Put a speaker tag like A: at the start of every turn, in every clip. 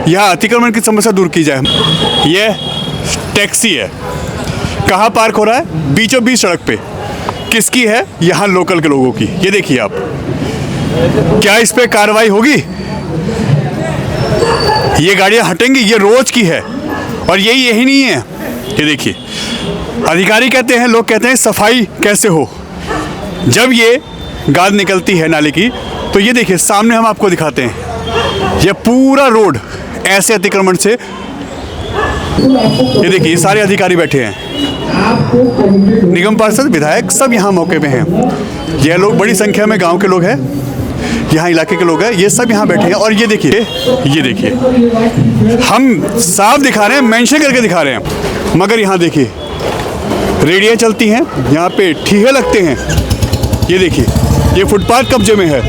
A: यहाँ अतिक्रमण की समस्या दूर की जाए। यह टैक्सी है, कहाँ पार्क हो रहा है? बीचों बीच सड़क पे। किसकी है? यहाँ लोकल के लोगों की। ये देखिए आप, क्या इस पे कार्रवाई होगी? ये गाड़ियाँ हटेंगी? ये रोज की है और यही नहीं है। ये देखिए, अधिकारी कहते हैं, लोग कहते हैं सफाई कैसे हो जब ये गाद निकलती है नाले की। तो ये देखिए सामने हम आपको दिखाते हैं, ये पूरा रोड ऐसे अतिक्रमण से। ये देखिए सारे अधिकारी बैठे हैं, निगम पार्षद, विधायक सब यहाँ मौके पे हैं। ये लोग बड़ी संख्या में गांव के लोग हैं, यहाँ इलाके के लोग हैं, ये सब यहाँ बैठे हैं। और ये देखिए हम साफ दिखा रहे हैं, मेंशन करके दिखा रहे हैं, मगर यहाँ देखिए रेडियाँ चलती हैं, यहाँ पे ठीहे लगते हैं। ये देखिए ये फुटपाथ कब्जे में है।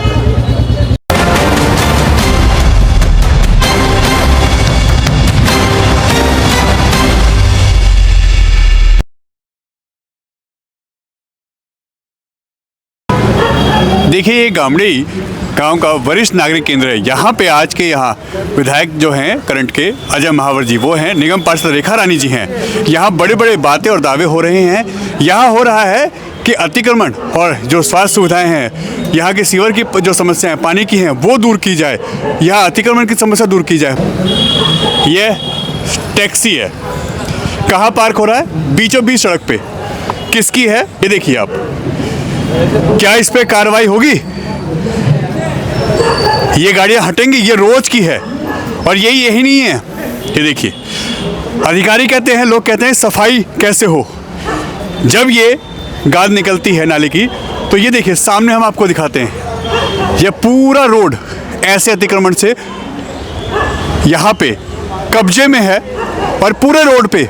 A: देखिए ये गामड़ी गांव का वरिष्ठ नागरिक केंद्र है। यहाँ पे आज के विधायक जो हैं करंट के अजय महावर जी वो हैं, निगम पार्षद रेखा रानी जी हैं। यहाँ बड़े बड़े बातें और दावे हो रहे हैं। यहाँ हो रहा है कि अतिक्रमण और जो स्वास्थ्य सुविधाएं हैं, यहाँ के सीवर की जो समस्या है, पानी की हैं, वो दूर की जाए। यहाँ अतिक्रमण की समस्या दूर की जाए। यह टैक्सी है, कहाँ पार्क हो रहा है? बीचों बीच सड़क पे। किसकी है? ये देखिए आप, क्या इस पे कार्रवाई होगी? ये गाड़ियाँ हटेंगी? ये रोज की है और यही नहीं है। ये देखिए, अधिकारी कहते हैं, लोग कहते हैं सफाई कैसे हो जब ये गाद निकलती है नाले की। तो ये देखिए सामने हम आपको दिखाते हैं, ये पूरा रोड ऐसे अतिक्रमण से यहाँ पे कब्जे में है। और पूरे रोड पे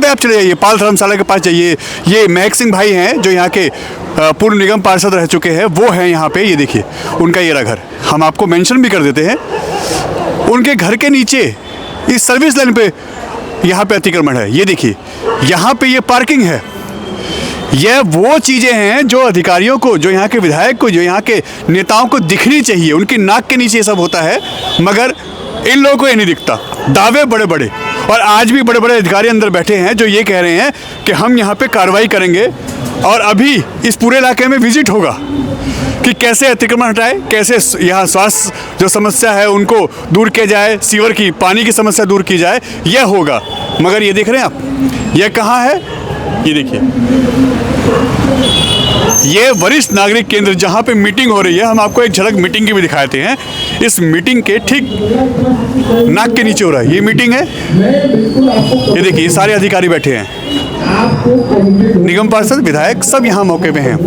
A: आप चले जाइए, पाल धर्मशाला के पास जाइए। ये महक सिंह भाई हैं जो यहाँ के पूर्व निगम पार्षद रह चुके हैं, वो हैं यहाँ पे। ये देखिए उनका ये रहा घर, हम आपको मेंशन भी कर देते हैं। उनके घर के नीचे इस सर्विस लाइन पे यहाँ पे अतिक्रमण है। ये देखिए यहाँ पे ये पार्किंग है। यह वो चीज़ें हैं जो अधिकारियों को, जो यहाँ के विधायक को, जो यहाँ के नेताओं को दिखनी चाहिए। उनकी नाक के नीचे ये सब होता है, मगर इन लोगों को ये नहीं दिखता। दावे बड़े बड़े, और आज भी बड़े बड़े अधिकारी अंदर बैठे हैं जो ये कह रहे हैं कि हम यहाँ पे कार्रवाई करेंगे। और अभी इस पूरे इलाके में विजिट होगा कि कैसे अतिक्रमण हटाए, कैसे यहाँ स्वास्थ्य जो समस्या है उनको दूर किया जाए, सीवर की पानी की समस्या दूर की जाए, यह होगा। मगर ये देख रहे हैं आप, यह कहाँ है? ये देखिए, ये वरिष्ठ नागरिक केंद्र जहाँ पे मीटिंग हो रही है। हम आपको एक झलक मीटिंग की भी दिखाते हैं। इस मीटिंग के ठीक नाक के नीचे हो रहा है, ये मीटिंग है। ये देखिए सारे अधिकारी बैठे हैं, निगम पार्षद, विधायक सब यहाँ मौके पे हैं।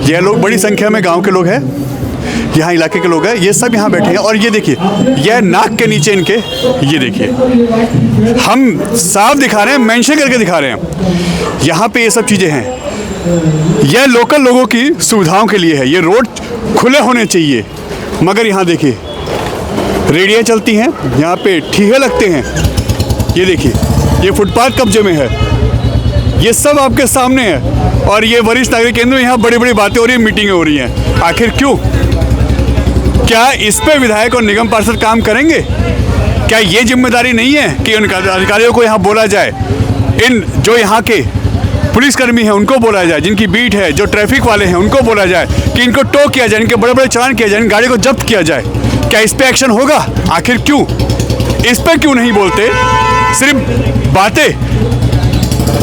A: ये लोग बड़ी संख्या में गांव के लोग हैं, यहाँ इलाके के लोग हैं, ये सब यहाँ बैठे हैं। और ये देखिए यह नाक के नीचे इनके, ये देखिए हम साफ दिखा रहे हैं, मेंशन करके दिखा रहे हैं। यहाँ पे ये सब चीज़ें हैं, यह लोकल लोगों की सुविधाओं के लिए है। ये रोड खुले होने चाहिए, मगर यहाँ देखिए रेडियाँ चलती हैं, यहाँ पे ठीहे लगते हैं। ये देखिए ये फुटपाथ कब्जे में है, ये सब आपके सामने है। और ये वरिष्ठ नागरिक केंद्र में यहाँ बड़ी बड़ी बातें हो रही हैं, मीटिंगें हो रही हैं। आखिर क्यों? क्या इस पे विधायक और निगम पार्षद काम करेंगे? क्या ये जिम्मेदारी नहीं है कि उन अधिकारियों को यहाँ बोला जाए, इन जो यहाँ के पुलिसकर्मी हैं उनको बोला जाए, जिनकी बीट है, जो ट्रैफिक वाले हैं उनको बोला जाए कि इनको टो किया जाए, इनके बड़े बड़े चालान किया जाए, इन गाड़ी को जब्त किया जाए? क्या इस पे एक्शन होगा? आखिर क्यों इस पे क्यों नहीं बोलते? सिर्फ बातें,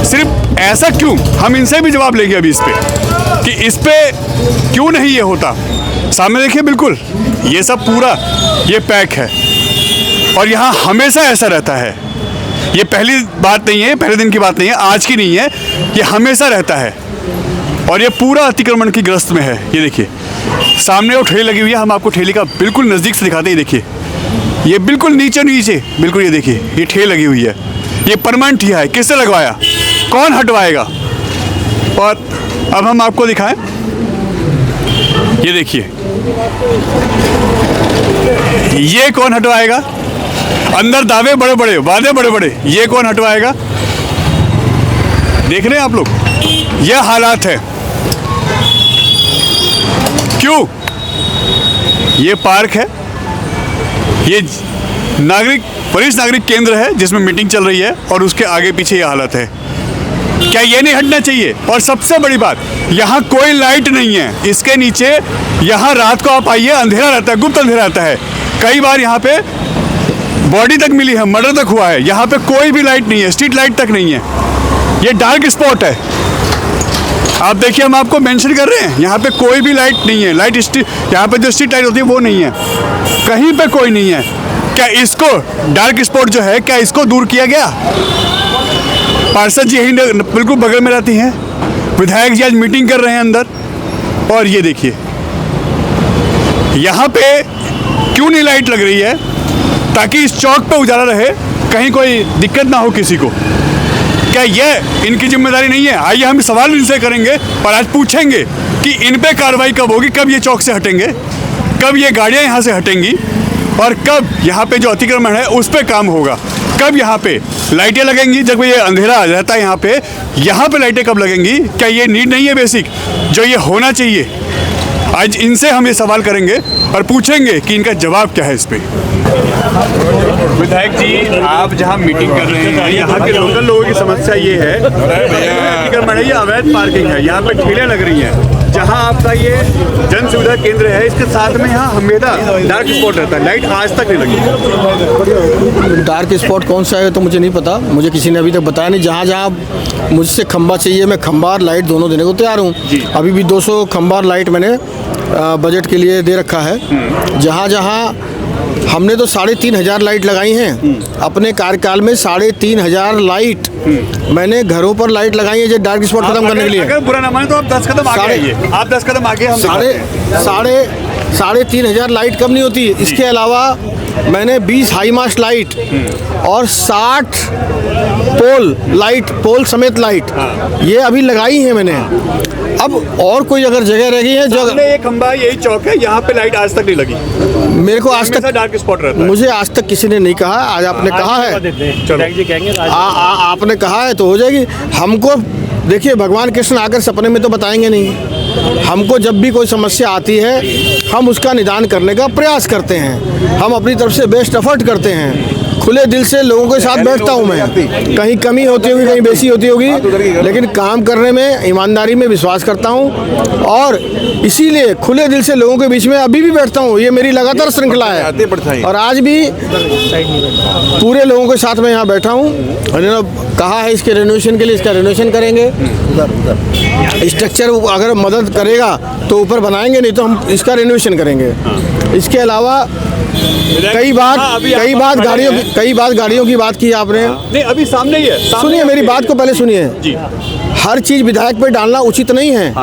A: सिर्फ ऐसा क्यों? हम इनसे भी जवाब लेंगे अभी इस पे कि इस पे क्यों नहीं ये होता। सामने देखिए, बिल्कुल ये सब पूरा ये पैक है और यहाँ हमेशा ऐसा रहता है। ये पहली बात नहीं है, पहले दिन की बात नहीं है, आज की नहीं है, ये हमेशा रहता है। और ये पूरा अतिक्रमण की ग्रस्त में है। ये देखिए सामने वो ठेली लगी हुई है, हम आपको ठेली का बिल्कुल नज़दीक से दिखाते हैं। देखिए ये बिल्कुल नीचे बिल्कुल, ये देखिए ये ठेली लगी हुई है, ये परमानेंट ठिया है। किससे लगवाया? कौन हटवाएगा? और अब हम आपको दिखाएं, ये देखिए ये कौन हटवाएगा? अंदर दावे बड़े बड़े, वादे बड़े बड़े, ये कौन हटवाएगा? देख रहे हैं आप लोग, यह हालात है। क्यों? ये पार्क है, ये वरिष्ठ नागरिक केंद्र है जिसमें मीटिंग चल रही है और उसके आगे पीछे ये हालत है। क्या ये नहीं हटना चाहिए? और सबसे बड़ी बात, यहाँ कोई लाइट नहीं है। इसके नीचे यहाँ रात को आप आइए, अंधेरा रहता है, गुप्त अंधेरा रहता है। कई बार यहाँ पे बॉडी तक मिली है, मर्डर तक हुआ है। यहाँ पे कोई भी लाइट नहीं है, स्ट्रीट लाइट तक नहीं है। ये डार्क स्पॉट है। आप देखिए, हम आपको मेंशन कर रहे हैं, यहाँ पे कोई भी लाइट नहीं है। यहाँ पे जो स्ट्रीट लाइट होती है वो नहीं है, कहीं पे कोई नहीं है। क्या इसको डार्क स्पॉट जो है, क्या इसको दूर किया गया? पार्षद जी यही बिल्कुल बगल में रहती हैं, विधायक जी आज मीटिंग कर रहे हैं अंदर। और ये देखिए, यहाँ पे क्यों नहीं लाइट लग रही है? ताकि इस चौक पे उजाला रहे, कहीं कोई दिक्कत ना हो किसी को। क्या ये इनकी जिम्मेदारी नहीं है? आइए हम सवाल इनसे करेंगे और आज पूछेंगे कि इन पे कार्रवाई कब होगी, कब ये चौक से हटेंगे, कब ये गाड़ियाँ यहाँ से हटेंगी और कब यहाँ पे जो अतिक्रमण है उस पर काम होगा, कब यहाँ पे लाइटें लगेंगी। जब ये अंधेरा रहता है यहाँ पे लाइटें कब लगेंगी? क्या ये नीड नहीं है बेसिक जो ये होना चाहिए? आज इनसे हम ये सवाल करेंगे और पूछेंगे कि इनका जवाब क्या है इस पे। विधायक जी, आप जहाँ मीटिंग कर रहे हैं, यहाँ के लोकल लोगों की समस्या ये है, अतिक्रमण है, ये अवैध पार्किंग है, यहाँ पे ठेले लग रही हैं। जहाँ आपका ये जन सुविधा केंद्र है, इसके साथ में यहाँ हमेशा डार्क स्पॉट रहता है, लाइट आज तक नहीं लगी।
B: डार्क स्पॉट कौन सा है तो मुझे नहीं पता, मुझे किसी ने अभी तक बताया नहीं। जहाँ जहाँ मुझसे खंबा चाहिए, मैं खंबा और लाइट दोनों देने को तैयार हूँ। अभी भी 200 खंबा और लाइट मैंने बजट के लिए दे रखा है। जहाँ जहाँ हमने तो 3,500 लाइट लगाई हैं अपने कार्यकाल में। 3,500 लाइट मैंने घरों पर लाइट लगाई है, जो डार्क स्पॉट खत्म करने के लिए।
A: अगर बुरा ना माने तो आप 10 कदम आगे आइए। आप 10 कदम आगे, हम
B: 3,500 लाइट कम नहीं होती। इसके अलावा मैंने 20 हाई मास्ट लाइट और 60 पोल समेत लाइट ये अभी लगाई है मैंने। अब और कोई अगर जगह रह गई है जो
A: एक खंबा, यही चौक है, यहाँ पे लाइट आज तक नहीं लगी।
B: मेरे को आज तक
A: डार्क स्पॉट रहता है।
B: मुझे आज तक किसी ने नहीं कहा, आज आपने कहा है। आपने कहा है तो हो जाएगी। हमको देखिए, भगवान कृष्ण आकर सपने में तो बताएंगे नहीं। हमको जब भी कोई समस्या आती है, हम उसका निदान करने का प्रयास करते हैं। हम अपनी तरफ से बेस्ट एफर्ट करते हैं। खुले दिल से लोगों के साथ बैठता हूं मैं। कहीं कमी होती होगी, कहीं बेसी होती होगी, लेकिन काम करने में ईमानदारी में विश्वास करता हूं और इसीलिए खुले दिल से लोगों के बीच में अभी भी बैठता हूं। ये मेरी लगातार श्रृंखला है और आज भी पूरे लोगों के साथ मैं यहाँ बैठा हूँ। कहा है इसके रेनोवेशन के लिए, इसका रेनोवेशन करेंगे। स्ट्रक्चर अगर मदद करेगा तो ऊपर बनाएंगे, नहीं तो हम इसका रेनोवेशन करेंगे। इसके अलावा कई बात गाड़ियों की बात की आपने।
A: नहीं, अभी सामने ही है।
B: सुनिए, मेरी बात को पहले सुनिए। हर चीज़ विधायक पे डालना उचित नहीं है।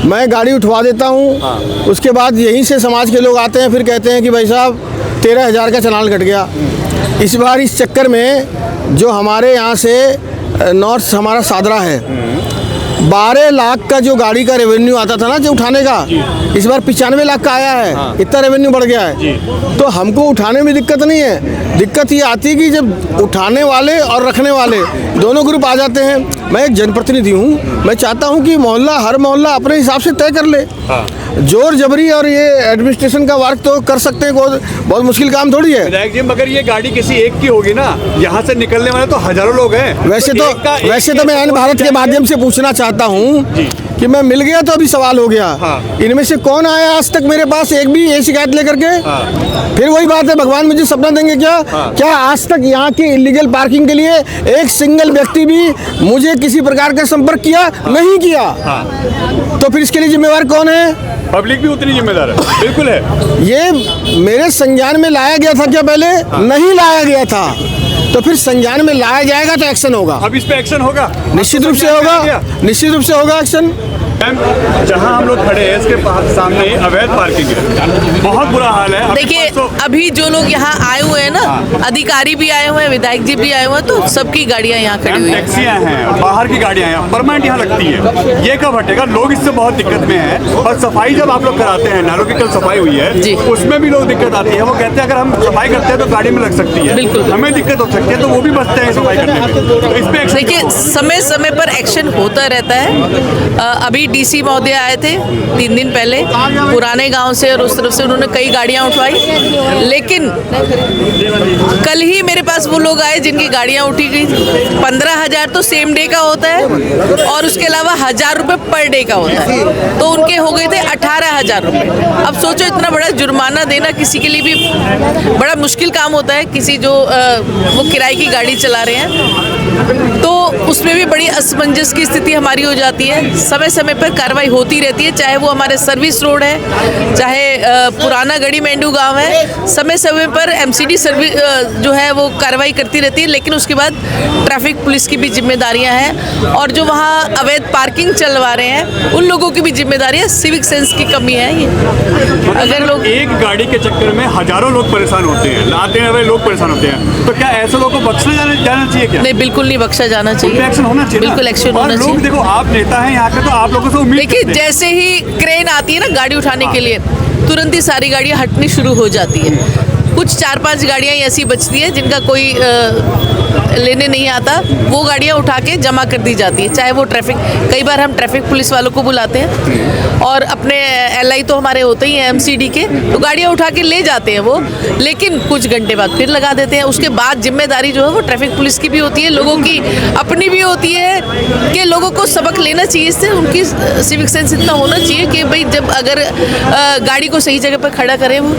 B: मैं गाड़ी उठवा देता हूँ, उसके बाद यहीं से समाज के लोग आते हैं, फिर कहते हैं कि भाई साहब 13,000 का चालान कट गया। इस बार इस चक्कर में जो हमारे यहाँ से नॉर्थ हमारा सादरा है, 12 लाख का जो गाड़ी का रेवेन्यू आता था ना जो उठाने का, इस बार 95 लाख का आया है। इतना रेवेन्यू बढ़ गया है। तो हमको उठाने में दिक्कत नहीं है। दिक्कत ये आती है कि जब उठाने वाले और रखने वाले दोनों ग्रुप आ जाते हैं। मैं एक जनप्रतिनिधि हूँ, मैं चाहता हूँ कि हर मोहल्ला अपने हिसाब से तय कर ले। जोर जबरी और ये एडमिनिस्ट्रेशन का वर्क तो कर सकते हैं, बहुत मुश्किल काम थोड़ी है।
A: विधायक जी, मगर ये गाड़ी किसी एक की होगी ना, यहाँ से निकलने वाले तो हजारों लोग हैं।
B: वैसे तो मैं अन्य भारत के माध्यम से पूछना चाहता हूँ कि मैं मिल गया तो अभी सवाल हो गया। इनमें से कौन आया आज तक मेरे पास एक भी ये शिकायत लेकर के? फिर वही बात है, भगवान मुझे सपना देंगे क्या आज तक यहाँ की इलीगल पार्किंग के लिए एक सिंगल व्यक्ति भी मुझे किसी प्रकार का संपर्क किया नहीं किया? तो फिर इसके लिए जिम्मेवार कौन है?
A: पब्लिक भी उतनी जिम्मेदार है। बिल्कुल है।
B: ये मेरे संज्ञान में लाया गया था क्या पहले? नहीं लाया गया था। तो फिर संज्ञान में लाया जाएगा तो एक्शन होगा।
A: अब इस पे एक्शन होगा,
B: निश्चित रूप से होगा एक्शन।
A: जहाँ हम लोग खड़े हैं इसके सामने अवैध पार्किंग है, बहुत बुरा हाल है।
C: देखिए, अभी जो लोग यहाँ आए हुए हैं ना, अधिकारी भी आए हुए हैं, विधायक जी भी आए हुए हैं, तो सबकी गाड़ियाँ यहाँ खड़ी हुई हैं।
A: टैक्सियाँ हैं, बाहर की गाड़ियाँ हैं, परमानेंट यहाँ लगती है। ये कब हटेगा? लोग इससे बहुत दिक्कत में हैं। और सफाई जब आप लोग कराते हैं, नालों की कल सफाई हुई है, उसमें भी लोग दिक्कत आती है। वो कहते हैं अगर हम सफाई करते हैं तो गाड़ी में लग सकती है,
C: बिल्कुल
A: हमें दिक्कत हो सकती है, तो वो भी बचते हैं सफाई करने में। तो इस पे
C: देखिए, समय समय पर एक्शन होता रहता है। अभी डीसी महोदय आए थे 3 दिन पहले पुराने गांव से, और उस तरफ से उन्होंने कई गाड़ियां उठवाई। लेकिन कल ही मेरे पास वो लोग आए जिनकी गाड़ियां उठी गई। 15,000 तो सेम डे का होता है और उसके अलावा 1,000 रुपये पर डे का होता है, तो उनके हो गए थे 18,000 रुपये। अब सोचो इतना बड़ा जुर्माना देना किसी के लिए भी बड़ा मुश्किल काम होता है, किसी जो वो किराए की गाड़ी चला रहे हैं, तो उसमें भी बड़ी असमंजस की स्थिति हमारी हो जाती है। समय समय पर कार्रवाई होती रहती है, चाहे वो हमारे सर्विस रोड है, चाहे पुराना गढ़ी मेंढू गांव है, समय समय पर एमसीडी सर्विस जो है वो कार्रवाई करती रहती है। लेकिन उसके बाद ट्रैफिक पुलिस की भी जिम्मेदारियां हैं, और जो वहाँ अवैध पार्किंग चलवा रहे हैं उन लोगों की भी जिम्मेदारी है। सिविक सेंस की कमी है ये। अगर लोग
A: एक गाड़ी के चक्कर में हजारों लोग परेशान होते हैं, लाते हैं लोग परेशान होते हैं, तो क्या ऐसे लोगों को बख्शा जाना चाहिए क्या?
C: नहीं, बिल्कुल नहीं बख्शा जाना चाहिए,
A: एक्शन होना चाहिए,
C: बिल्कुल एक्शन होना चाहिए।
A: देखो आप नेता हैं यहाँ के, तो आप लोगों से उम्मीद
C: देखिए जैसे ही क्रेन आती है ना गाड़ी उठाने के लिए, तुरंत ही सारी गाड़ियाँ हटनी शुरू हो जाती है। कुछ 4-5 गाड़ियाँ ऐसी बचती हैं जिनका कोई लेने नहीं आता, वो गाड़ियाँ उठा के जमा कर दी जाती है। चाहे वो ट्रैफिक, कई बार हम ट्रैफिक पुलिस वालों को बुलाते हैं और अपने एलआई तो हमारे होते ही हैं एमसीडी के, तो गाड़ियाँ उठा के ले जाते हैं वो, लेकिन कुछ घंटे बाद फिर लगा देते हैं। उसके बाद जिम्मेदारी जो है वो ट्रैफिक पुलिस की भी होती है, लोगों की अपनी भी होती है कि लोगों को सबक लेना चाहिए इससे। उनकी सिविक सेंस इतना होना चाहिए कि भाई जब अगर गाड़ी को सही जगह पर खड़ा करें वो।